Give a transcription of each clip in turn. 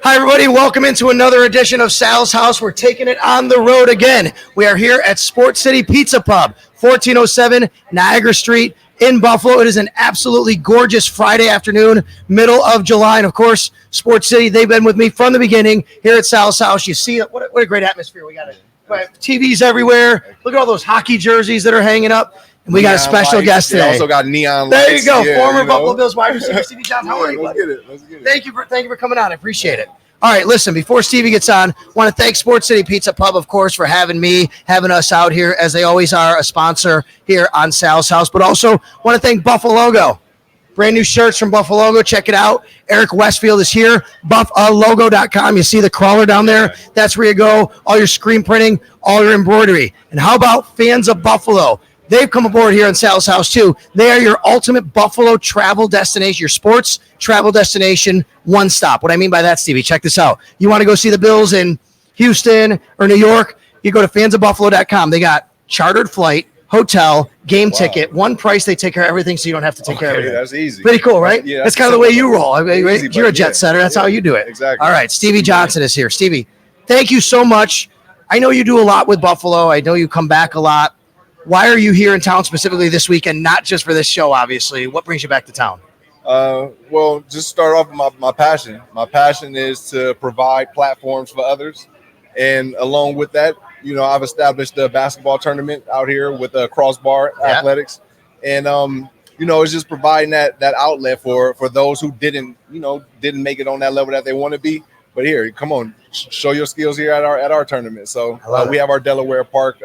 Hi, everybody. Welcome into another edition of Sal's House. We're taking it on the road again. We are here at Sports City Pizza Pub, 1407 Niagara Street in Buffalo. It is an absolutely gorgeous Friday afternoon, middle of July. And, of course, Sports City, they've been with me from the beginning here at Sal's House. You see what a great atmosphere we got. TVs everywhere. Look at all those hockey jerseys that are hanging up. And we got a special guest today. Also got neon lights. There you go. Former Buffalo Bills WR Stevie Johnson. How are you, buddy? Let's get it. Thank you for coming on. I appreciate it. All right, listen, before Stevie gets on, want to thank Sports City Pizza Pub, of course, for having us out here, as they always are, a sponsor here on Sal's House. But also want to thank Buffalogo. Brand new shirts from Buffalogo. Check it out. Erik Westfield is here. Buffalogo.com. You see the crawler down there? That's where you go. All your screen printing, all your embroidery. And how about fans of Buffalo? They've come aboard here in Sal's House, too. They are your ultimate Buffalo travel destination, your sports travel destination, one stop. What I mean by that, Stevie, check this out. You want to go see the Bills in Houston or New York, you go to fansofbuffalo.com. They got chartered flight, hotel, game ticket, one price. They take care of everything, so you don't have to take care of everything. That's easy. Pretty cool, right? Yeah, that's kind of the way you roll. I mean, easy, you're a jet setter. That's how you do it. Exactly. All right, Stevie Johnson is here. Stevie, thank you so much. I know you do a lot with Buffalo. I know you come back a lot. Why are you here in town specifically this weekend, not just for this show, obviously? What brings you back to town? Well, just start off with my passion. My passion is to provide platforms for others. And along with that, I've established a basketball tournament out here with Crossbar Athletics. And, it's just providing that outlet for those who didn't make it on that level that they want to be. But here, come on, show your skills here at our tournament. So we have our Delaware Park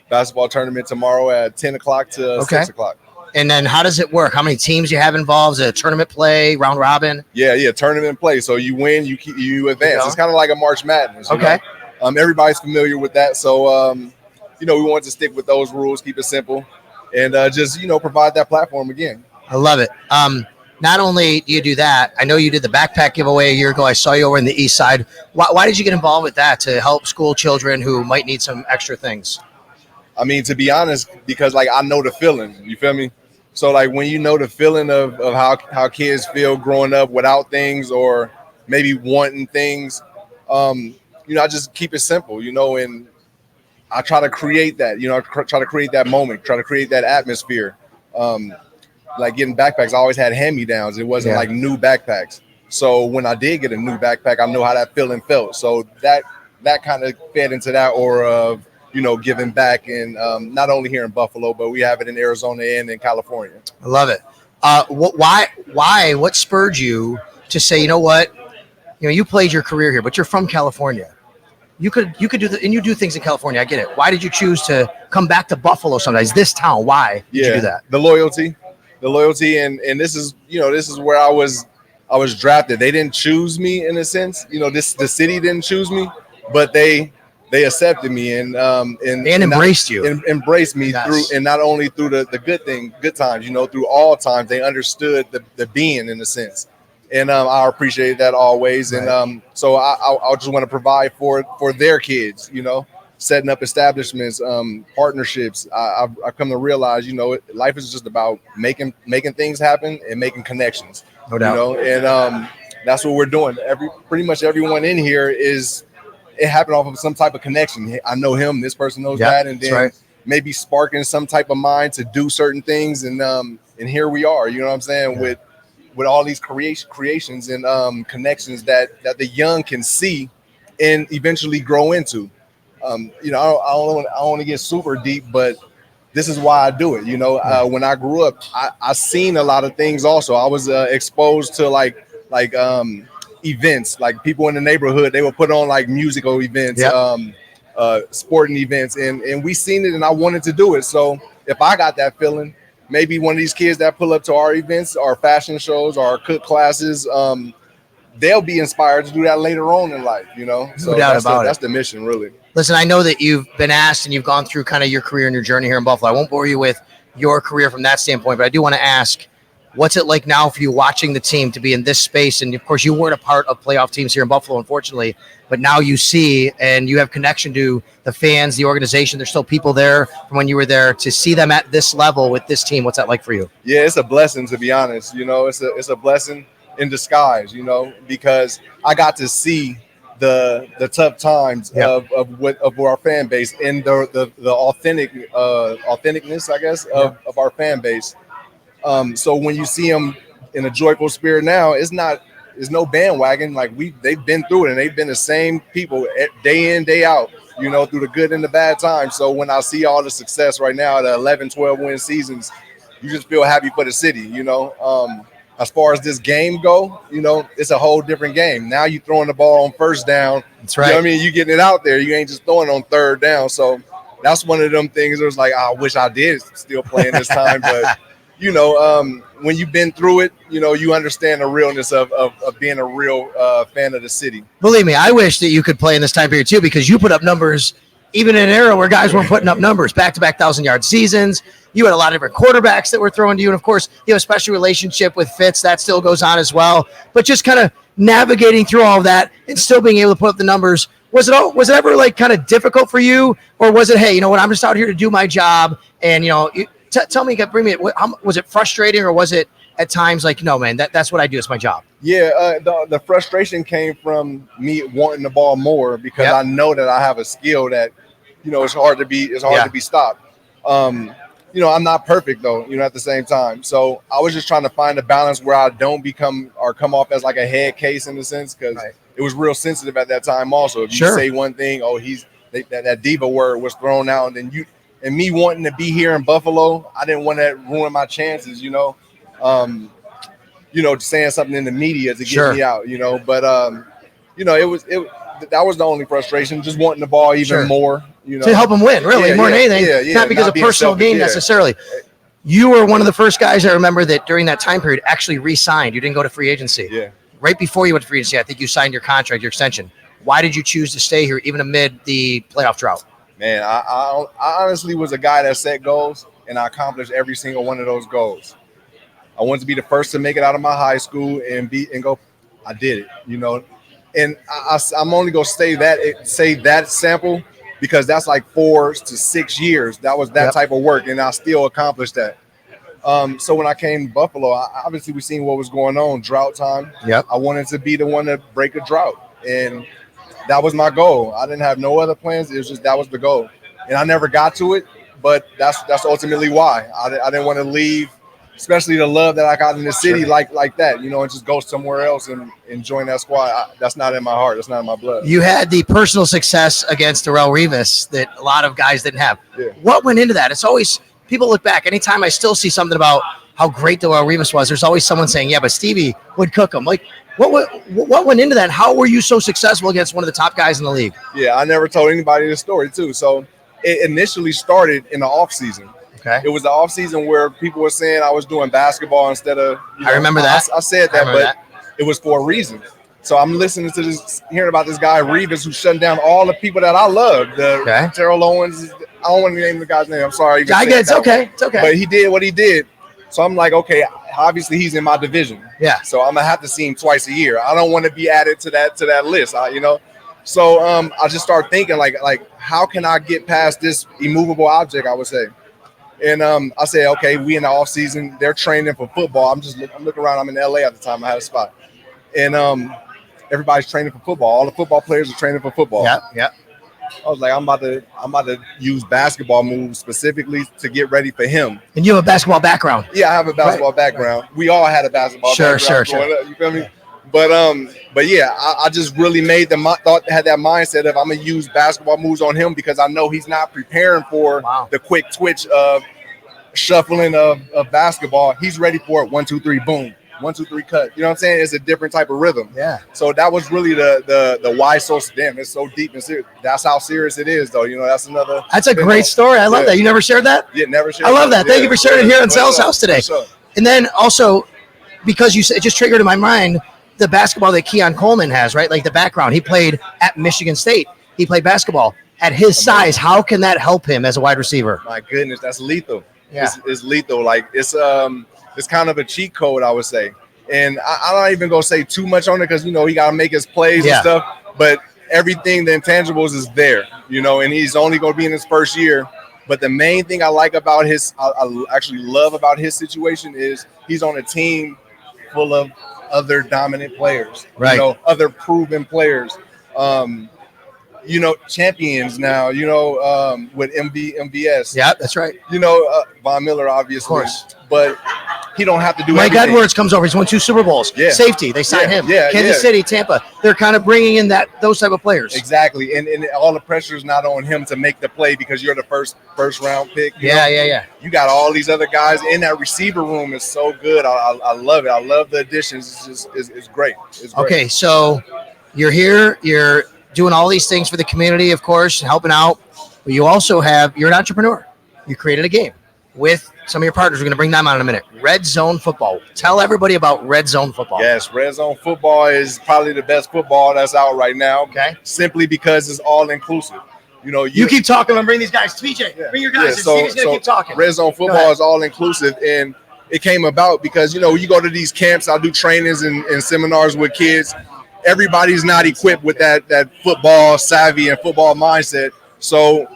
basketball tournament tomorrow at 10 o'clock to 6 o'clock. And then how does it work? How many teams you have involved? Is it a tournament play, round robin? Yeah, tournament play. So you win, you advance. It's kind of like a March Madness. Okay. Everybody's familiar with that. So, we wanted to stick with those rules, keep it simple, and just, provide that platform again. I love it. Not only do you do that, I know you did the backpack giveaway a year ago. I saw you over in the east side. Why did you get involved with that to help school children who might need some extra things? I mean, to be honest, because I know the feeling, you feel me? So when you know the feeling of how kids feel growing up without things or maybe wanting things, I just keep it simple, and I try to create that, try to create that moment, try to create that atmosphere. Getting backpacks, I always had hand-me-downs. It wasn't like new backpacks. So when I did get a new backpack, I know how that feeling felt. So that kind of fed into that aura of, giving back, and not only here in Buffalo, but we have it in Arizona and in California. I love it. Why? What spurred you to say, you know what? You played your career here, but you're from California. You could do and you do things in California. I get it. Why did you choose to come back to Buffalo sometimes? This town. Why did you do that? The loyalty, and this is where I was drafted. They didn't choose me in a sense. The city didn't choose me, but they accepted me and embraced you. Embraced me through, and not only through the good times, through all times. They understood the being in a sense. And I appreciate that always. Right. And so I just want to provide for their kids, setting up establishments, partnerships. I've come to realize, life is just about making things happen and making connections. No doubt. And that's what we're doing. Pretty much everyone in here it happened off of some type of connection. I know him, this person knows that, and then maybe sparking some type of mind to do certain things. And here we are, you know what I'm saying, with all these creations and connections that the young can see and eventually grow into. I don't want to get super deep, but this is why I do it. When I grew up, I seen a lot of things. Also, I was exposed to like events, like people in the neighborhood, they would put on like musical events, sporting events, and we seen it, and I wanted to do it. So if I got that feeling, maybe one of these kids that pull up to our events, our fashion shows, our cook classes, they'll be inspired to do that later on in life, So no doubt about it. That's the mission, really. Listen, I know that you've been asked and you've gone through kind of your career and your journey here in Buffalo. I won't bore you with your career from that standpoint, but I do want to ask, what's it like now for you watching the team to be in this space? And of course, you weren't a part of playoff teams here in Buffalo, unfortunately, but now you see and you have connection to the fans, the organization. There's still people there from when you were there. To see them at this level with this team, what's that like for you? Yeah, it's a blessing, to be honest. It's a blessing. in disguise, you know, because I got to see the tough times of our fan base and the authenticness, I guess, of our fan base. So when you see them in a joyful spirit now, it's no bandwagon. Like they've been through it, and they've been the same people day in, day out, you know, through the good and the bad times. So when I see all the success right now, the 11, 12 win seasons, you just feel happy for the city, you know. As far as this game go, you know, it's a whole different game. Now you throwing the ball on first down. That's right. You know what I mean? You getting it out there. You ain't just throwing on third down. So that's one of them things. It was like, I wish I did still playing this time. But, you know, when you've been through it, you know, you understand the realness of being a real fan of the city. Believe me, I wish that you could play in this time period too, because you put up numbers even in an era where guys weren't putting up numbers, back-to-back 1,000-yard seasons. You had a lot of different quarterbacks that were throwing to you. And, of course, you have a special relationship with Fitz. That still goes on as well. But just kind of navigating through all of that and still being able to put up the numbers, was it ever, like, kind of difficult for you? Or was it, hey, you know what, I'm just out here to do my job? And, you know, tell me, bring me, was it frustrating, or was it at times like, no, man, that's what I do. It's my job? Yeah, the frustration came from me wanting the ball more, because I know that I have a skill that, you know, it's hard to be stopped. You know, I'm not perfect though, you know, at the same time. So I was just trying to find a balance where I don't come off as like a head case in a sense, because it was real sensitive at that time also. If you say one thing, that diva word was thrown out, and then and me wanting to be here in Buffalo, I didn't want to ruin my chances, you know. You know, saying something in the media to get me out, you know. But you know, that was the only frustration, just wanting the ball even more, you know. To help them win, really, more than anything. Not because of personal gain necessarily. You were one of the first guys I remember that during that time period actually re-signed. You didn't go to free agency. Yeah. Right before you went to free agency, I think you signed your contract, your extension. Why did you choose to stay here even amid the playoff drought? Man, I honestly was a guy that set goals, and I accomplished every single one of those goals. I wanted to be the first to make it out of my high school and go. I did it, you know. And I'm only gonna say that sample because that's like 4 to 6 years. That was that type of work, and I still accomplished that. So when I came to Buffalo, obviously we seen what was going on, drought time. I wanted to be the one to break a drought, and that was my goal. I didn't have no other plans. It was just that was the goal, and I never got to it. But that's ultimately why I didn't want to leave, especially the love that I got in the city like that, you know, and just go somewhere else and join that squad. That's not in my heart. That's not in my blood. You had the personal success against Darrelle Revis that a lot of guys didn't have. What went into that? It's always, people look back. Anytime I still see something about how great Darrelle Revis was, there's always someone saying, yeah, but Stevie would cook him. Like, what went into that? How were you so successful against one of the top guys in the league? Yeah, I never told anybody the story, too. So it initially started in the offseason. Okay. It was the off season where people were saying I was doing basketball instead of. You know, I remember that. I said that, but it was for a reason. So I'm listening to this, hearing about this guy Revis who's shutting down all the people that I love. Terrell Owens. I don't want to name the guy's name. I'm sorry. I get it's okay. It's okay. But he did what he did. So I'm like, okay, obviously he's in my division. Yeah. So I'm gonna have to see him twice a year. I don't want to be added to that list. You know. So I just start thinking like how can I get past this immovable object? I would say. And I said, okay, we in the off season. They're training for football. I'm looking around. I'm in LA at the time. I had a spot, and everybody's training for football. All the football players are training for football. Yeah. I was like, I'm about to use basketball moves specifically to get ready for him. And you have a basketball background. Yeah, I have a basketball background. We all had a basketball background. Sure. You feel me? But yeah, I just really had that mindset of I'm gonna use basketball moves on him because I know he's not preparing for the quick twitch of shuffling of basketball. He's ready for it. 1, 2, 3, boom. 1, 2, 3, cut. You know what I'm saying? It's a different type of rhythm. Yeah. So that was really the why so damn. It's so deep and serious. That's how serious it is, though. You know, that's another. That's a great story. I love that. You never shared that? Yeah, never shared. I love that. Thank you for sharing it here on Sal's House today. Sure. And then also, because you said, it just triggered in my mind the basketball that Keon Coleman has, right? Like the background. He played at Michigan State. He played basketball. At his size, how can that help him as a wide receiver? My goodness, that's lethal. Yeah. It's lethal. Like it's kind of a cheat code, I would say. And I'm not even gonna say too much on it because you know he gotta make his plays and stuff. But everything, the intangibles is there, you know, and he's only gonna be in his first year. But the main thing I like about I actually love about his situation is he's on a team full of other dominant players, right? Other proven players, champions now, with MVS. Yeah, that's right. Von Miller, obviously, of course, but he don't have to do Mike everything. Edwards comes over. He's won 2 Super Bowls. Yeah. Safety. They signed him. Yeah, Kansas City, Tampa. They're kind of bringing in those type of players. Exactly. And all the pressure is not on him to make the play because you're the first round pick. Yeah. You got all these other guys in that receiver room. Is so good. I love it. I love the additions. It's great. It's great. Okay, so you're here. You're doing all these things for the community, of course, helping out. But you're an entrepreneur. You created a game with some of your partners. We're going to bring them on in a minute. RedZone Football. Tell everybody about RedZone Football. Yes, RedZone Football is probably the best football that's out right now. Okay. Simply because it's all inclusive. You keep talking. I'm bringing these guys. TJ, bring your guys. Yeah, Steve's going to keep talking. RedZone Football is all inclusive, and it came about because, you go to these camps. I do trainings and seminars with kids. Everybody's not equipped with that football savvy and football mindset. So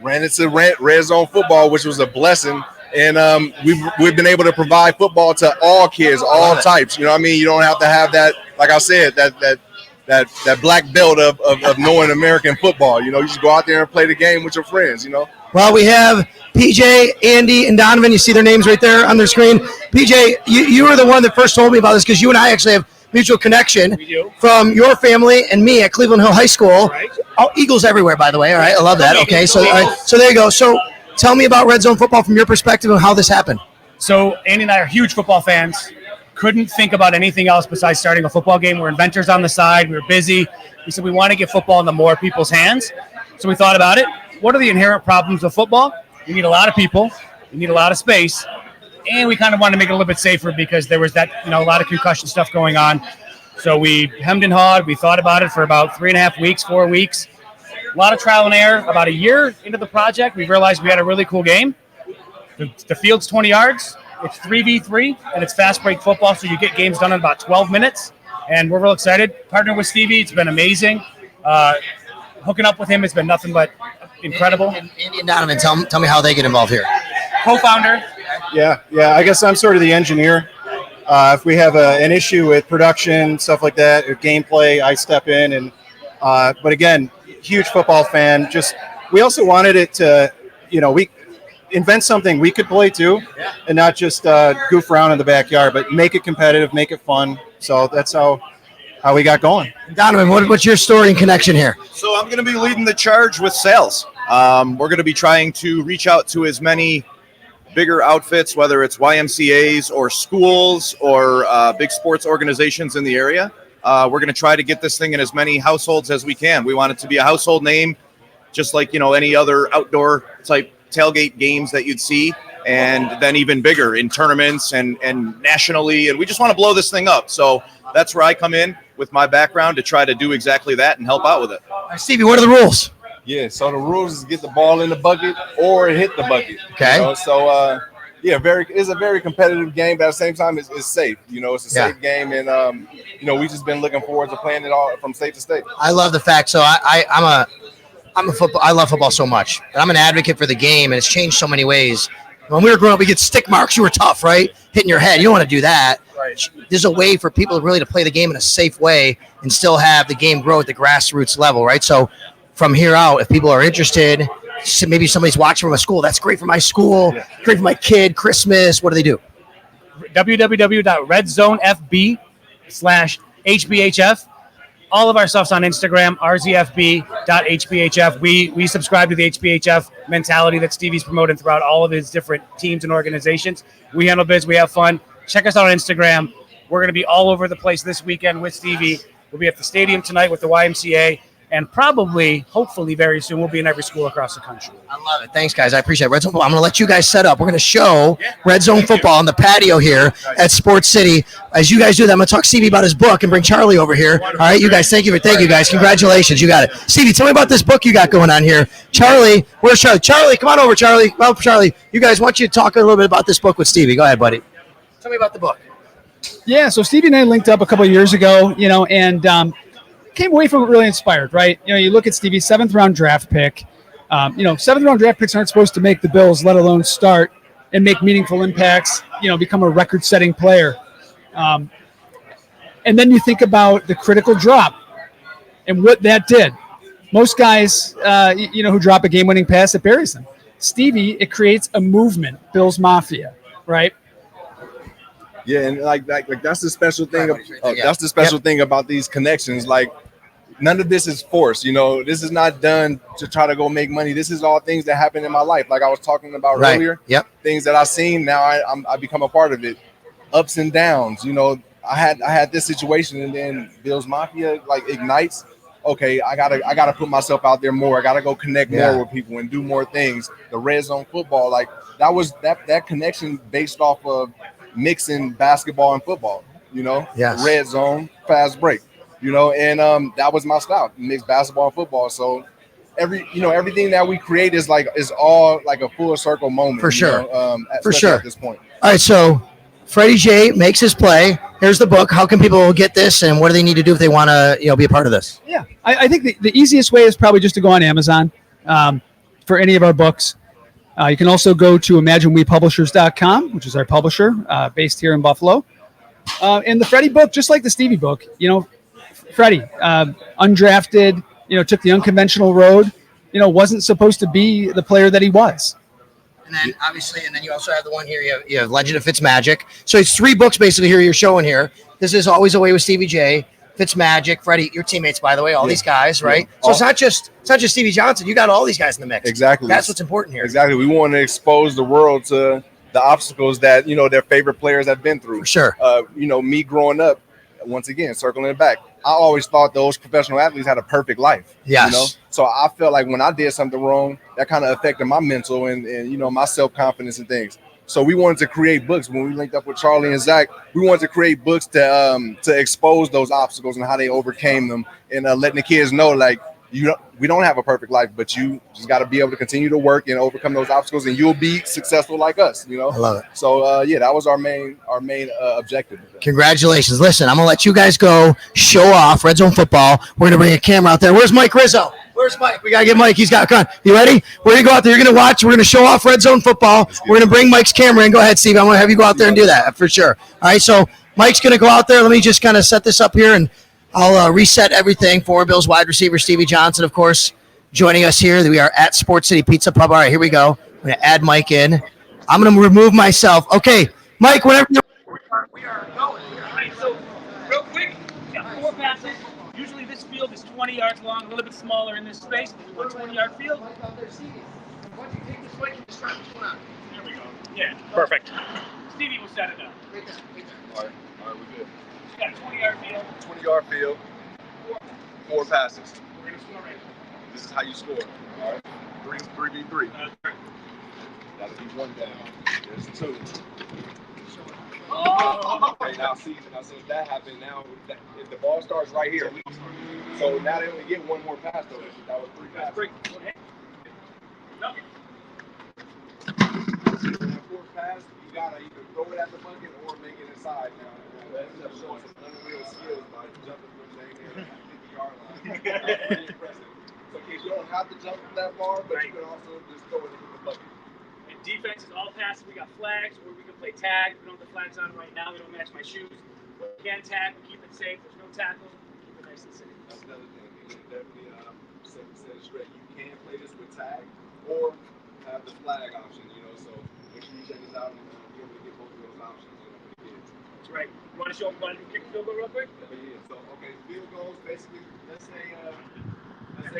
ran into RedZone Football, which was a blessing. And we've been able to provide football to all kids, all types. You know what I mean? You don't have to have that, like I said, that black belt of knowing American football. You just go out there and play the game with your friends, Well, we have PJ, Andy, and Donovan. You see their names right there on their screen. PJ, you were the one that first told me about this because you and I actually have mutual connection from your family and me at Cleveland Hill High School. Right. Oh, Eagles everywhere, by the way. All right, I love that. Okay, so there you go. So tell me about RedZone Football from your perspective and how this happened. So Andy and I are huge football fans. Couldn't think about anything else besides starting a football game. We're inventors on the side. We were busy. We said we want to get football into more people's hands. So we thought about it. What are the inherent problems of football? You need a lot of people. You need a lot of space. And we kind of wanted to make it a little bit safer because there was a lot of concussion stuff going on. So we hemmed and hawed. We thought about it for about 3.5 weeks, 4 weeks. A lot of trial and error. About a year into the project, we realized we had a really cool game. The field's 20 yards. It's 3v3, and it's fast break football, so you get games done in about 12 minutes. And we're real excited. Partnering with Stevie, it's been amazing. Hooking up with him has been nothing but incredible. Andy and Donovan, tell me how they get involved here. Co-founder. Yeah. I guess I'm sort of the engineer. If we have an issue with production, stuff like that, or gameplay, I step in. And but again, huge football fan. We also wanted it to, we invent something we could play too, and not just goof around in the backyard, but make it competitive, make it fun. So that's how we got going. Donovan, what's your story and connection here? So I'm going to be leading the charge with sales. We're going to be trying to reach out to as many bigger outfits, whether it's YMCAs or schools or big sports organizations in the area. We're going to try to get this thing in as many households as we can. We want it to be a household name, just like, any other outdoor type tailgate games that you'd see, and then even bigger in tournaments and nationally. And we just want to blow this thing up. So that's where I come in with my background to try to do exactly that and help out with it. Stevie, what are the rules? Yeah, so the rules is get the ball in the bucket or hit the bucket. Okay. So it's a very competitive game, but at the same time, it's safe. It's a safe game, and we just been looking forward to playing it all from state to state. I love the fact. So I'm a football. I love football so much, and I'm an advocate for the game, and it's changed so many ways. When we were growing up, we get stick marks. You were tough, right? Hitting your head. You don't want to do that. Right. There's a way for people really to play the game in a safe way and still have the game grow at the grassroots level, right? So from here out, if people are interested, maybe somebody's watching from a school. That's great for my school. Yeah. Great for my kid. Christmas. What do they do? www.redzonefb/HBHF. All of our stuff's on Instagram, rzfb.hbhf. We subscribe to the HBHF mentality that Stevie's promoting throughout all of his different teams and organizations. We handle biz. We have fun. Check us out on Instagram. We're going to be all over the place this weekend with Stevie. We'll be at the stadium tonight with the YMCA. And probably, hopefully, very soon, we'll be in every school across the country. I love it. Thanks, guys. I appreciate it. RedZone Football. I'm going to let you guys set up. We're going to show RedZone Football on the patio here at Sports City. As you guys do that, I'm going to talk to Stevie about his book and bring Charlie over here. All right, you guys. Thank you, guys. Congratulations. You got it. Stevie, tell me about this book you got going on here. Charlie, where's Charlie? Charlie, come on over, Charlie. Well, Charlie, you guys, why don't you talk a little bit about this book with Stevie? Go ahead, buddy. Tell me about the book. Yeah, so Stevie and I linked up a couple of years ago, and came away from it really inspired, right? You look at Stevie's 7th round draft pick. 7th round draft picks aren't supposed to make the Bills, let alone start and make meaningful impacts, become a record-setting player. And then you think about the critical drop and what that did. Most guys, who drop a game-winning pass, it buries them. Stevie, it creates a movement. Bills Mafia, right? Yeah, and like that's the special thing. That's the special thing about these connections. Like, none of this is forced. This is not done to try to go make money. This is all things that happen in my life. Like I was talking about earlier. Yep. Things that I've seen. Now I become a part of it. Ups and downs. I had this situation, and then Bills Mafia like ignites. Okay, I gotta put myself out there more. I gotta go connect more with people and do more things. The RedZone Football, like that connection based off of mixing basketball and football. Yes. RedZone, fast break. And that was my style, mix basketball and football. So everything that we create is all like a full circle moment. For sure. For sure. At this point. All right, so Freddie J makes his play. Here's the book. How can people get this, and what do they need to do if they want to, be a part of this? Yeah, I think the easiest way is probably just to go on Amazon for any of our books. You can also go to ImagineWePublishers.com, which is our publisher based here in Buffalo. And the Freddie book, just like the Stevie book, Freddie, undrafted, took the unconventional road, wasn't supposed to be the player that he was. And then obviously, you also have the one here. You have Legend of Fitzmagic. So it's 3 books basically here you're showing here. This is Always Away with Stevie J, Fitzmagic, Freddie, your teammates, by the way, all these guys, right? So it's not just Stevie Johnson. You got all these guys in the mix. Exactly. That's what's important here. Exactly. We want to expose the world to the obstacles that their favorite players have been through. For sure. Me growing up, once again, circling it back, I always thought those professional athletes had a perfect life. Yes. So I felt like when I did something wrong, that kind of affected my mental and my self-confidence and things. So we wanted to create books. When we linked up with Charlie and Zach, we wanted to create books to expose those obstacles and how they overcame them, and letting the kids know, like, we don't have a perfect life, but you just got to be able to continue to work and overcome those obstacles, and you'll be successful like us. I love it. So that was our main objective. Congratulations. Listen, I'm gonna let you guys go show off RedZone Football. We're gonna bring a camera out there. Where's Mike Rizzo? Where's Mike? We gotta get Mike. He's got a gun. You ready? We're gonna go out there. You're gonna watch. We're gonna show off RedZone Football. We're gonna bring Mike's camera in. Go ahead, Steve. I'm gonna have you go out there and do that for sure. All right. So Mike's gonna go out there. Let me just kind of set this up here, and I'll reset everything for Bills wide receiver Stevie Johnson, of course, joining us here. We are at Sports City Pizza Pub. All right, here we go. I'm gonna add Mike in. I'm gonna remove myself. Okay, Mike. Whenever you're We are going. All right, so real quick, got 4 passes. Usually this field is 20 yards long, a little bit smaller in this space. We want 20-yard field. Why don't you take this way and just try this one out? There we go. Yeah, perfect. Stevie will set it up. All right, we're good. We got a 20-yard field. 20-yard field, 4 passes. We're gonna score right. This is how you score. All right, 3v3. That'll be 1 down. There's 2. Oh! Okay, now since that happened, now if the ball starts right here, so now they only get 1 more pass though. That was 3 passes. Great. Okay. No. That 4th pass, you gotta either throw it at the bucket or make it inside. Now that ends up showing some unreal skills by jumping from dang near 50-yard line. That's pretty impressive. So in case you don't have to jump that far, but you can also just throw it into the bucket. And defense is all passes. We got flags, or we can play tag. We don't have the flags on right now. They don't match my shoes. We can tag. We keep it safe. There's no tackle. Keep it nice and safe. That's another thing. You can definitely set it straight. You can play this with tag or have the flag option. So make sure you check this out and be able to get both of those options. For the kids. That's right. You want to show them how to kick field goal real quick? Yeah. So field goals basically. Let's say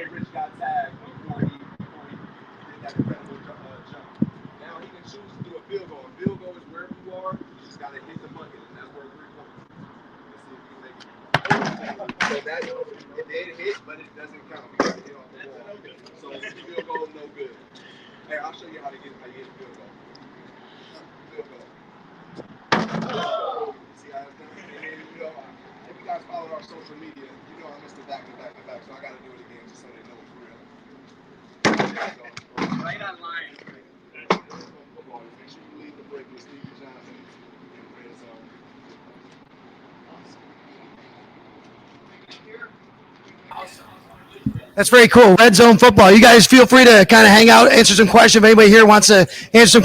Rich got tagged before he did that incredible jump. Now he can choose to do a field goal. A field goal is wherever you are, you just gotta hit the bucket, and that's worth 3 points. Let's see if you can make it. So that it did hit, but it doesn't count because it hit off the wall. So field goal no good. Hey, I'll show you how to get a field goal. Field goal. See how it's done? And then if you guys follow our social media, I missed it back to back, so I gotta do it again just so they know it's real. Right on line. Make sure you lead the break with Stevie Johnson in RedZone. Awesome. That's very cool. RedZone Football. You guys feel free to kind of hang out, answer some questions. If anybody here wants to answer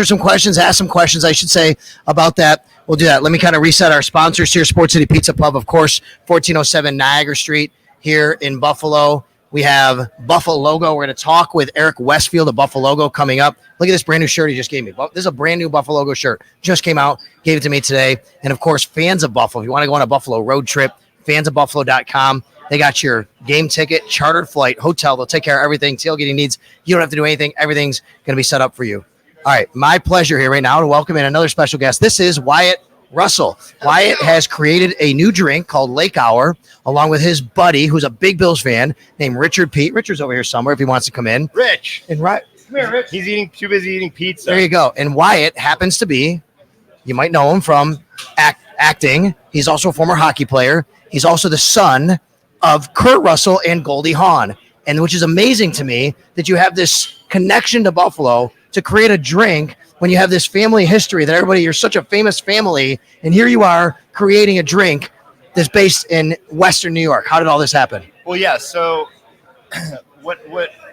some questions, ask some questions, I should say, about that, we'll do that. Let me kind of reset our sponsors here. Sports City Pizza Pub, of course, 1407 Niagara Street here in Buffalo. We have Buffalo Logo. We're going to talk with Erik Westfield of Buffalo Logo coming up. Look at this brand new shirt he just gave me. This is a brand new Buffalo Logo shirt. Just came out, gave it to me today. And, of course, Fans of Buffalo. If you want to go on a Buffalo road trip, fansofbuffalo.com. They got your game ticket, chartered flight, hotel. They'll take care of everything, tailgating needs. You don't have to do anything. Everything's going to be set up for you. All right, my pleasure here right now to welcome in another special guest. This is Wyatt Russell. Wyatt has created a new drink called Lake Hour, along with his buddy, who's a big Bills fan, named Richard Pete. Richard's over here somewhere if he wants to come in. Rich. And come here, Rich. He's too busy eating pizza. There you go. And Wyatt happens to be, you might know him from acting. He's also a former hockey player. He's also the son of Kurt Russell and Goldie Hawn, and which is amazing to me that you have this connection to Buffalo to create a drink when you have this family history that everybody, you're such a famous family, and here you are creating a drink that's based in Western New York. How did all this happen? Well, yeah. So, what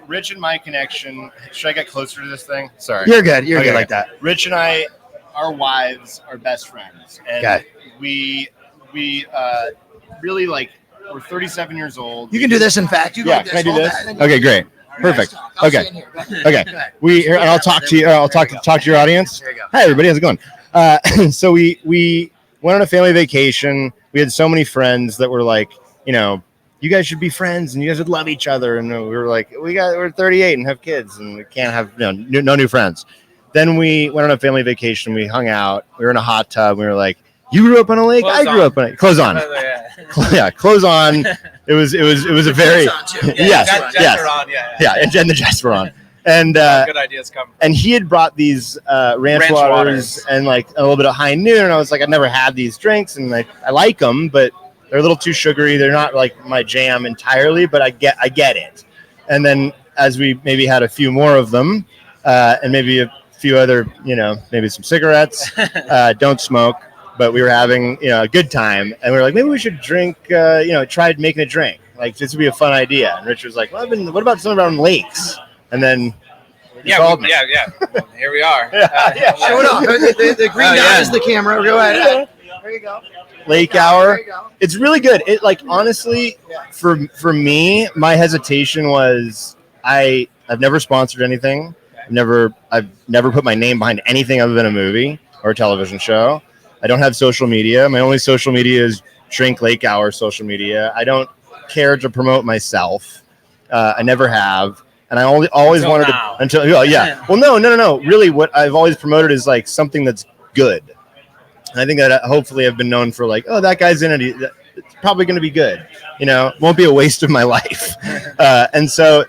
Rich and my connection? Should I get closer to this thing? Sorry, You're good. You're good like that. Rich and I, our wives are best friends, and we really like. We're 37 years old. You can do this. In fact, you can I do this? Okay, great, perfect. Okay. And I'll talk to you. I'll talk to your audience. There you go. Hi, everybody. How's it going? So we went on a family vacation. We had so many friends that were like, you guys should be friends and you guys would love each other. And we were like, we're 38 and have kids and we can't have no new friends. Then we went on a family vacation. We hung out. We were in a hot tub. We were like, you grew up on a lake. I grew up on a clothes on. Yeah, clothes on. It was a very and Jen the Jets were on. And good ideas come. And he had brought these ranch waters and like a little bit of high noon. And I was like, I've never had these drinks, and I like them, but they're a little too sugary. They're not like my jam entirely, but I get it. And then as we maybe had a few more of them, and maybe a few other, maybe some cigarettes. Don't smoke. But we were having, a good time, and we were like, maybe we should drink, try making a drink. Like, this would be a fun idea. And Rich was like, well, what about some around lakes? And then called me. Yeah. Well, here we are. Show it off. The green dot is the camera. Go ahead. There you go. Lake Hour. It's really good. It honestly, for me, my hesitation was I've never sponsored anything. I've never put my name behind anything other than a movie or a television show. I don't have social media. My only social media is Drink Lake Hour social media. I don't care to promote myself. I never have. And I always wanted to Well, no. Really what I've always promoted is like something that's good. And I think that hopefully I've been known for like, that guy's in it. It's probably going to be good. Won't be a waste of my life. And so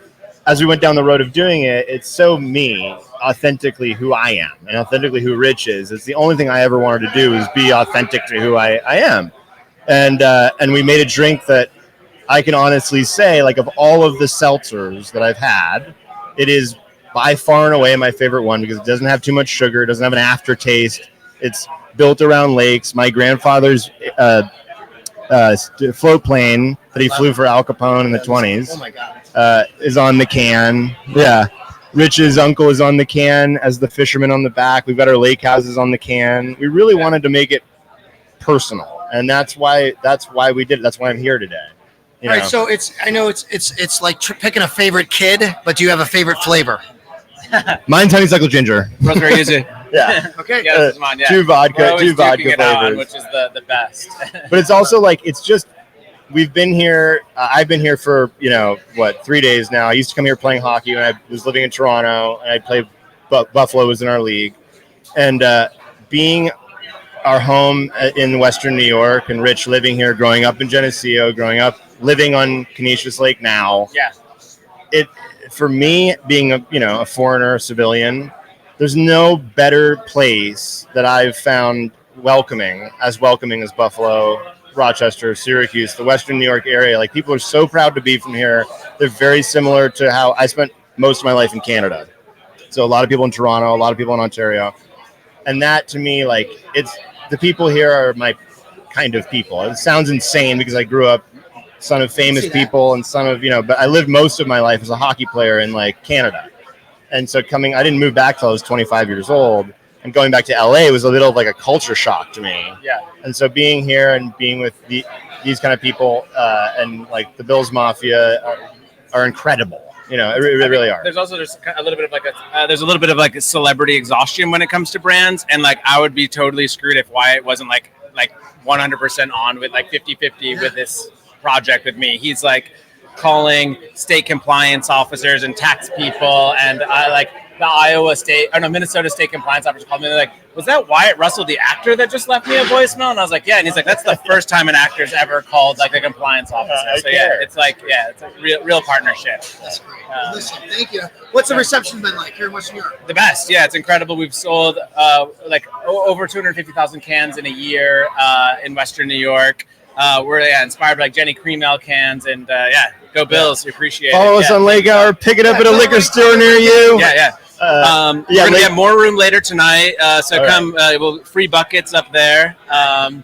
as we went down the road of doing it, it's so me, authentically who I am and authentically who Rich is. It's the only thing I ever wanted to do is be authentic to who I am. And we made a drink that I can honestly say, like, of all of the seltzers that I've had, it is by far and away my favorite one because it doesn't have too much sugar. It doesn't have an aftertaste. It's built around lakes. My grandfather's float plane that he flew for Al Capone in the 20s. Oh my God. Is on the can. Yeah. Rich's uncle is on the can as the fisherman on the back. We've got our lake houses on the can. We really wanted to make it personal. And that's why we did it. That's why I'm here today. All right. So it's like picking a favorite kid, but do you have a favorite flavor? Mine's honeysuckle ginger. Raspberry yuzu. Yeah. Okay. Yeah, this is mine. Yeah. Two vodka flavors. On, which is the best. But it's also like, it's just, we've been here. I've been here for 3 days now. I used to come here playing hockey when I was living in Toronto, and I played. Buffalo was in our league, and being our home in Western New York, and Rich living here, growing up in Geneseo, growing up living on Canisius Lake now. Yeah. It for me being a foreigner, a civilian. There's no better place that I've found welcoming as Buffalo, Rochester, Syracuse, the Western New York area. Like, people are so proud to be from here. They're very similar to how I spent most of my life in Canada. So a lot of people in Toronto, a lot of people in Ontario. And that, to me, like, it's the people here are my kind of people. It sounds insane because I grew up son of famous people and son of, but I lived most of my life as a hockey player in like Canada. And so I didn't move back till I was 25 years old, and going back to LA was a little of like a culture shock to me. Yeah. And so being here and being with these kind of people and like the Bills Mafia are incredible. They really are. There's also just a little bit of like a celebrity exhaustion when it comes to brands, and like I would be totally screwed if Wyatt wasn't like 100% on with like 50-50 with this project with me. He's like calling state compliance officers and tax people, and the Minnesota State compliance officer called me. They're like, "Was that Wyatt Russell, the actor that just left me a voicemail?" And I was like, "Yeah." And he's like, "That's the first time an actor's ever called like a compliance officer." So it's a real partnership. Listen, thank you. What's the reception been like here in Western Europe? The best. Yeah, it's incredible. We've sold over 250,000 cans in a year in Western New York. We're inspired by like Jenny Creamell cans, and go Bills. We appreciate it. Follow us on Lake Hour. Pick it up at a liquor store near you. We're gonna get more room later tonight, so come. Free buckets up there, and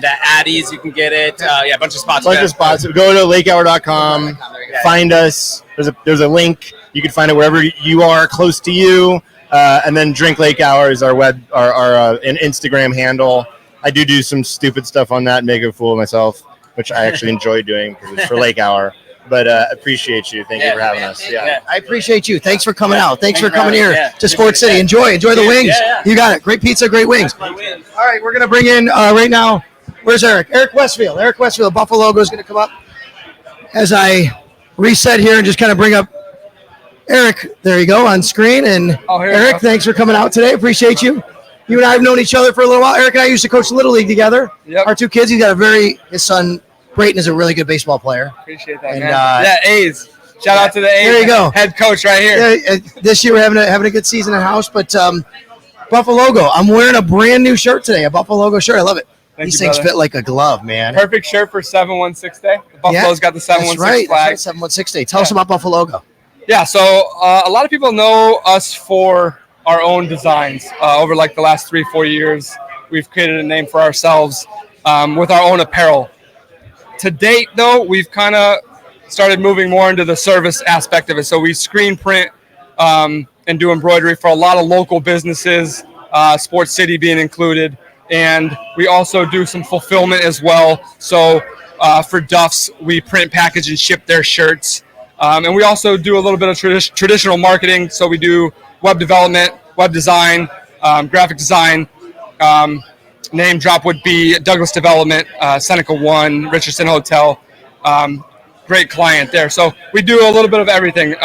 Addies, you can get it. A bunch of spots. Go to lakehour.com. Find us. There's a link. You can find it wherever you are, close to you. And then Drink Lake Hour is our an Instagram handle. I do some stupid stuff on that and make a fool of myself, which I actually enjoy doing because it's for Lake Hour. But appreciate you. Thank you for having us. Yeah. I appreciate you. Thanks for coming out. Thanks for coming here to Sports City. Enjoy the wings. You got it. Great pizza, great wings. All right, we're going to bring in right now, where's Erik? Erik Westfield. Erik Westfield, Buffalo logo is going to come up as I reset here and just kind of bring up Erik. There you go on screen. And Erik, thanks for coming out today. Appreciate you. You and I have known each other for a little while. Erik and I used to coach Little League together. Yep. Our two kids. His son Brayton is a really good baseball player. Appreciate that, man. A's. Shout out to the A's. There you go. Head coach right here. Yeah, this year we're having a good season in house, but Buffalo logo. I'm wearing a brand new shirt today, a Buffalo logo shirt. I love it. These things fit like a glove, man. Perfect shirt for 716 Day. Buffalo's got the 716 flag. That's right, 716 Day. Tell us about Buffalo logo. Yeah, so a lot of people know us for our own designs. Over like the last 3-4 years, we've created a name for ourselves with our own apparel. To date, though, we've kind of started moving more into the service aspect of it. So we screen print and do embroidery for a lot of local businesses, Sports City being included. And we also do some fulfillment as well. So for Duff's, we print, package, and ship their shirts. And we also do a little bit of traditional marketing. So we do web development, web design, graphic design. Name drop would be Douglas Development, Seneca One, Richardson Hotel. Great client there. So we do a little bit of everything.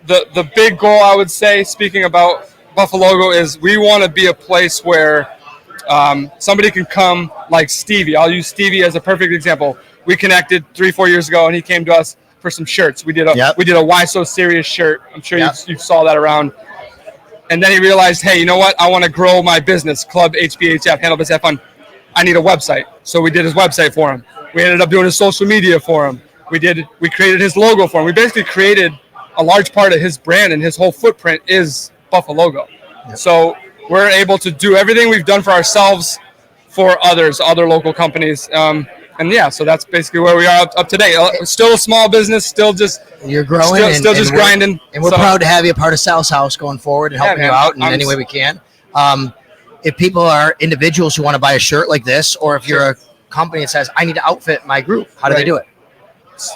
The big goal, I would say, speaking about Buffalo logo, is we want to be a place where somebody can come like Stevie. I'll use Stevie as a perfect example. We connected 3-4 years ago, and he came to us for some shirts. We did a Why So Serious shirt. I'm sure you saw that around. And then he realized, hey, you know what? I want to grow my business, Club HBHF, Handle Business Fun. I need a website. So we did his website for him. We ended up doing his social media for him. We created his logo for him. We basically created a large part of his brand, and his whole footprint is Buffalo logo. Yep. So we're able to do everything we've done for ourselves for others, other local companies. So that's basically where we are up today. Still a small business, still just you're growing, still just grinding. And we're proud to have you a part of Sal's House going forward and helping you out in any way we can. If people are individuals who want to buy a shirt like this, or if you're a company that says, I need to outfit my group, how do they do it?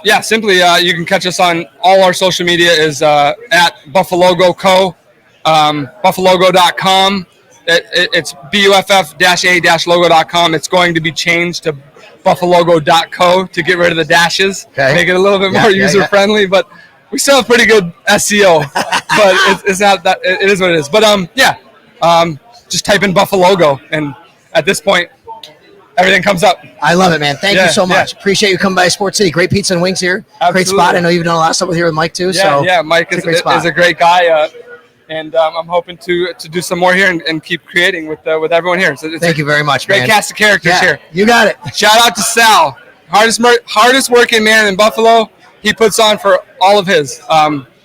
Yeah, simply you can catch us on all our social media is at Buffalogo Co. Buffalogo.com. It's buff-a-logo.com. It's going to be changed to buffalogo.co to get rid of the dashes, make it a little bit more user-friendly, but we still have pretty good SEO, but it's not that, it is what it is. But just type in Buffalogo, and at this point, everything comes up. I love it, man. Thank you so much. Appreciate you coming by Sports City. Great pizza and wings here. Absolutely. Great spot. I know you've done a lot of stuff here with Mike too. Mike is a great guy. And I'm hoping to do some more here and keep creating with everyone here. So thank you very much, great man. Cast of characters here. You got it. Shout out to Sal, hardest working man in Buffalo. He puts on for all of his.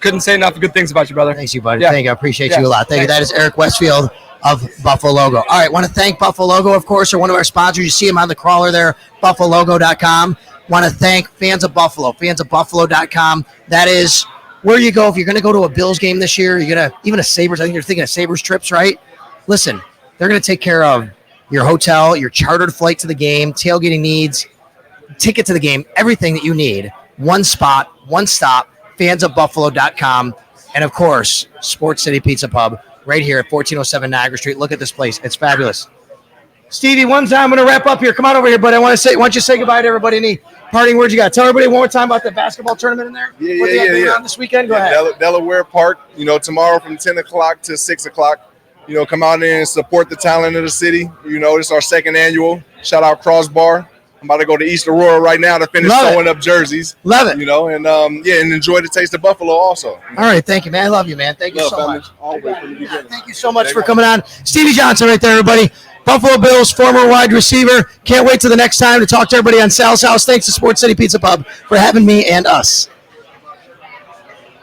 Couldn't say enough good things about you, brother. Thanks, you, buddy. Thank you. I appreciate you a lot. Thank you. That is Erik Westfield of Buffalo Logo. All right, want to thank Buffalo Logo, of course, or one of our sponsors. You see him on the crawler there, buffalogo.com. Want to thank fans of Buffalo, fansofbuffalo.com. That is where you go if you're going to go to a Bills game this year. You're going to, even a Sabres, I think you're thinking of Sabres trips, right? Listen, they're going to take care of your hotel, your chartered flight to the game, tailgating needs, ticket to the game, everything that you need. One spot, one stop, fansofbuffalo.com. And, of course, Sports City Pizza Pub right here at 1407 Niagara Street. Look at this place. It's fabulous. Stevie, one time I'm going to wrap up here. Come on over here, buddy. Why don't you say goodbye to everybody? Any parting words you got? Tell everybody one more time about the basketball tournament in there. Yeah. On this weekend? Go ahead. Delaware Park, tomorrow from 10 o'clock to 6 o'clock. Come out there and support the talent of the city. It's our second annual. Shout out Crossbar. I'm about to go to East Aurora right now to finish sewing up jerseys. Love it. And enjoy the taste of Buffalo also. All right, thank you, man. I love you, man. Thank you so much. Thank you so much for coming on. Stevie Johnson right there, everybody. Buffalo Bills, former wide receiver. Can't wait till the next time to talk to everybody on Sal's House. Thanks to Sports City Pizza Pub for having me and us.